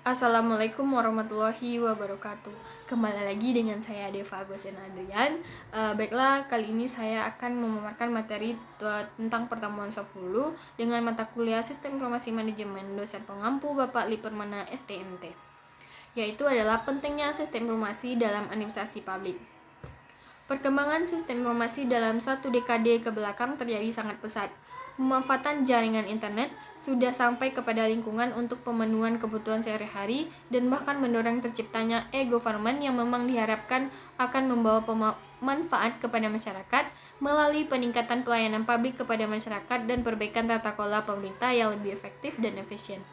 Assalamualaikum warahmatullahi wabarakatuh. Kembali lagi dengan saya Deva Gosen Adrian. Baiklah, kali ini saya akan memaparkan materi tentang pertemuan 10 dengan mata kuliah Sistem Informasi Manajemen dosen pengampu Bapak Lipermana STMT, yaitu adalah pentingnya sistem informasi dalam administrasi publik. Perkembangan sistem informasi dalam satu dekade ke belakang terjadi sangat pesat. Pemanfaatan jaringan internet sudah sampai kepada lingkungan untuk pemenuhan kebutuhan sehari-hari dan bahkan mendorong terciptanya e-government yang memang diharapkan akan membawa manfaat kepada masyarakat melalui peningkatan pelayanan publik kepada masyarakat dan perbaikan tata kelola pemerintah yang lebih efektif dan efisien.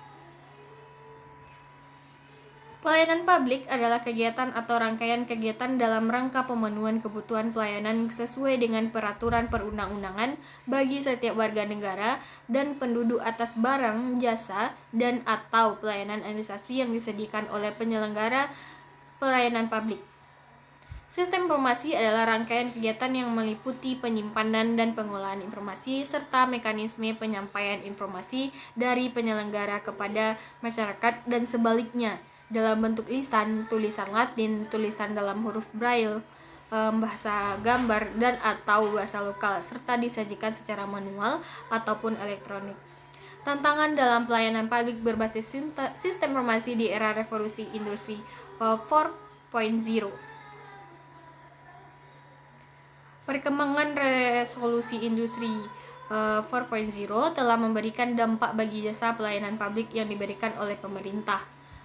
Pelayanan publik adalah kegiatan atau rangkaian kegiatan dalam rangka pemenuhan kebutuhan pelayanan sesuai dengan peraturan perundang-undangan bagi setiap warga negara dan penduduk atas barang, jasa, dan atau pelayanan administrasi yang disediakan oleh penyelenggara pelayanan publik. Sistem informasi adalah rangkaian kegiatan yang meliputi penyimpanan dan pengolahan informasi serta mekanisme penyampaian informasi dari penyelenggara kepada masyarakat dan sebaliknya dalam bentuk lisan, tulisan Latin, tulisan dalam huruf Braille, bahasa gambar, dan atau bahasa lokal, serta disajikan secara manual ataupun elektronik. Tantangan dalam pelayanan publik berbasis sistem informasi di era revolusi industri 4.0. Perkembangan resolusi industri 4.0 telah memberikan dampak bagi jasa pelayanan publik yang diberikan oleh pemerintah.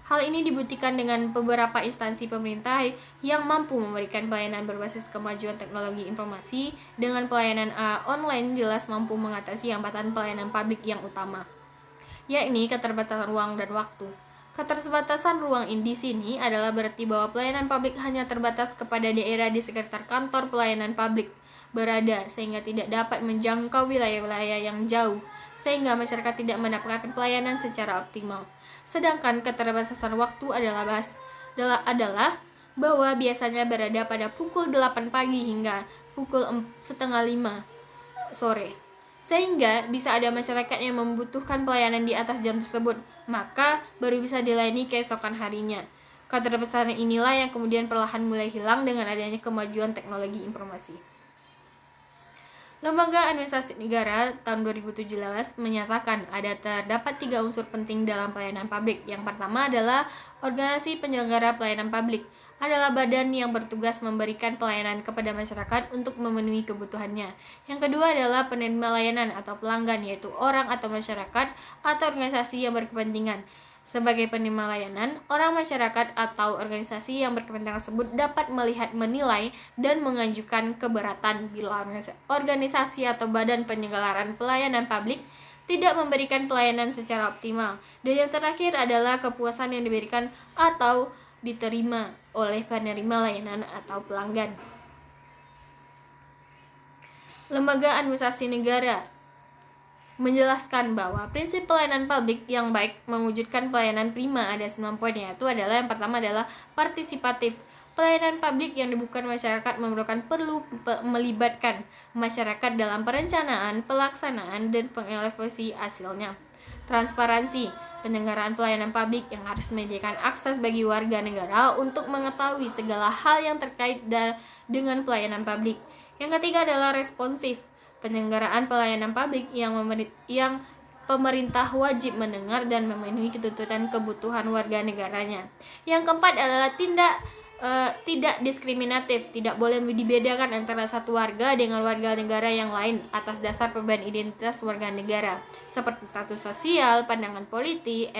Hal ini dibuktikan dengan beberapa instansi pemerintah yang mampu memberikan pelayanan berbasis kemajuan teknologi informasi dengan pelayanan online jelas mampu mengatasi hambatan pelayanan publik yang utama, yakni keterbatasan ruang dan waktu. Keterbatasan ruang di sini adalah berarti bahwa pelayanan publik hanya terbatas kepada daerah di sekitar kantor pelayanan publik berada sehingga tidak dapat menjangkau wilayah-wilayah yang jauh sehingga masyarakat tidak mendapatkan pelayanan secara optimal. Sedangkan keterbatasan waktu adalah bahwa biasanya berada pada pukul 8 pagi hingga pukul setengah 5 sore. Sehingga bisa ada masyarakat yang membutuhkan pelayanan di atas jam tersebut, maka baru bisa dilayani keesokan harinya. Keterbatasan inilah yang kemudian perlahan mulai hilang dengan adanya kemajuan teknologi informasi. Lembaga Administrasi Negara tahun 2017 menyatakan terdapat 3 unsur penting dalam pelayanan publik. Yang pertama adalah organisasi penyelenggara pelayanan publik adalah badan yang bertugas memberikan pelayanan kepada masyarakat untuk memenuhi kebutuhannya. Yang kedua adalah penerima layanan atau pelanggan, yaitu orang atau masyarakat atau organisasi yang berkepentingan. Sebagai penerima layanan, orang masyarakat atau organisasi yang berkepentingan tersebut dapat melihat, menilai, dan mengajukan keberatan bila organisasi atau badan penyelenggaraan pelayanan publik tidak memberikan pelayanan secara optimal. Dan yang terakhir adalah kepuasan yang diberikan atau diterima oleh penerima layanan atau pelanggan. Lembaga Administrasi Negara menjelaskan bahwa prinsip pelayanan publik yang baik mewujudkan pelayanan prima ada 9 poin, yaitu adalah yang pertama adalah partisipatif. Pelayanan publik yang dibuka masyarakat memerlukan perlu melibatkan masyarakat dalam perencanaan, pelaksanaan, dan pengevaluasi hasilnya. Transparansi. Penyelenggaraan pelayanan publik yang harus menyediakan akses bagi warga negara untuk mengetahui segala hal yang terkait dengan pelayanan publik. Yang ketiga adalah responsif. Penyelenggaraan pelayanan publik yang pemerintah wajib mendengar dan memenuhi tuntutan kebutuhan warga negaranya. Yang keempat adalah tidak diskriminatif, tidak boleh dibedakan antara satu warga dengan warga negara yang lain atas dasar perbedaan identitas warga negara, seperti status sosial, pandangan politik,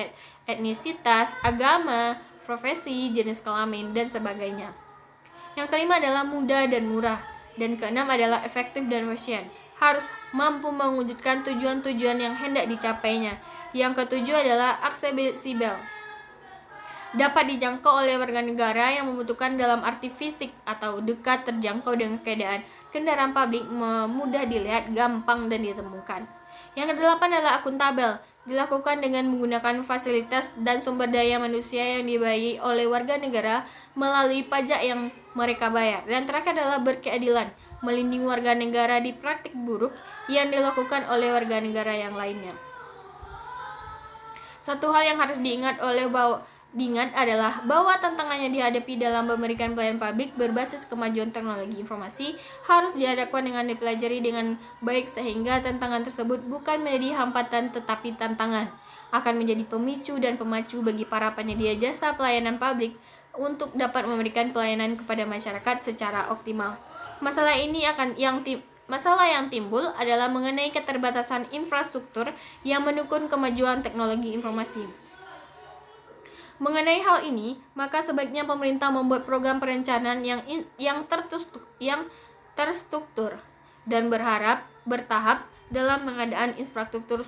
etnisitas, agama, profesi, jenis kelamin, dan sebagainya. Yang kelima adalah mudah dan murah, dan keenam adalah efektif dan efisien. Harus mampu mewujudkan tujuan-tujuan yang hendak dicapainya. Yang ketujuh adalah aksesibel. Dapat dijangkau oleh warga negara yang membutuhkan dalam arti fisik atau dekat, terjangkau dengan keadaan kendaraan publik, mudah dilihat, gampang dan ditemukan. Yang kedelapan adalah akuntabel, dilakukan dengan menggunakan fasilitas dan sumber daya manusia yang dibayar oleh warga negara melalui pajak yang mereka bayar. Dan terakhir adalah berkeadilan, melindungi warga negara di praktik buruk yang dilakukan oleh warga negara yang lainnya. Satu hal yang harus diingat oleh diingat adalah bahwa tantangannya dihadapi dalam memberikan pelayanan publik berbasis kemajuan teknologi informasi harus dihadapkan dengan dipelajari dengan baik sehingga tantangan tersebut bukan menjadi hambatan tetapi tantangan akan menjadi pemicu dan pemacu bagi para penyedia jasa pelayanan publik untuk dapat memberikan pelayanan kepada masyarakat secara optimal. Masalah yang timbul adalah mengenai keterbatasan infrastruktur yang mendukung kemajuan teknologi informasi. Mengenai hal ini, maka sebaiknya pemerintah membuat program perencanaan yang terstruktur dan bertahap dalam pengadaan infrastruktur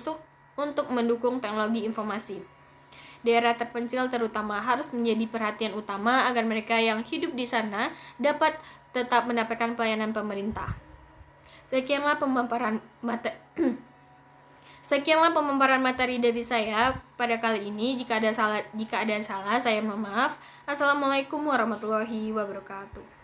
untuk mendukung teknologi informasi. Daerah terpencil terutama harus menjadi perhatian utama agar mereka yang hidup di sana dapat tetap mendapatkan pelayanan pemerintah. Sekianlah pemaparan materi dari saya pada kali ini. Jika ada salah, saya mohon maaf. Assalamualaikum warahmatullahi wabarakatuh.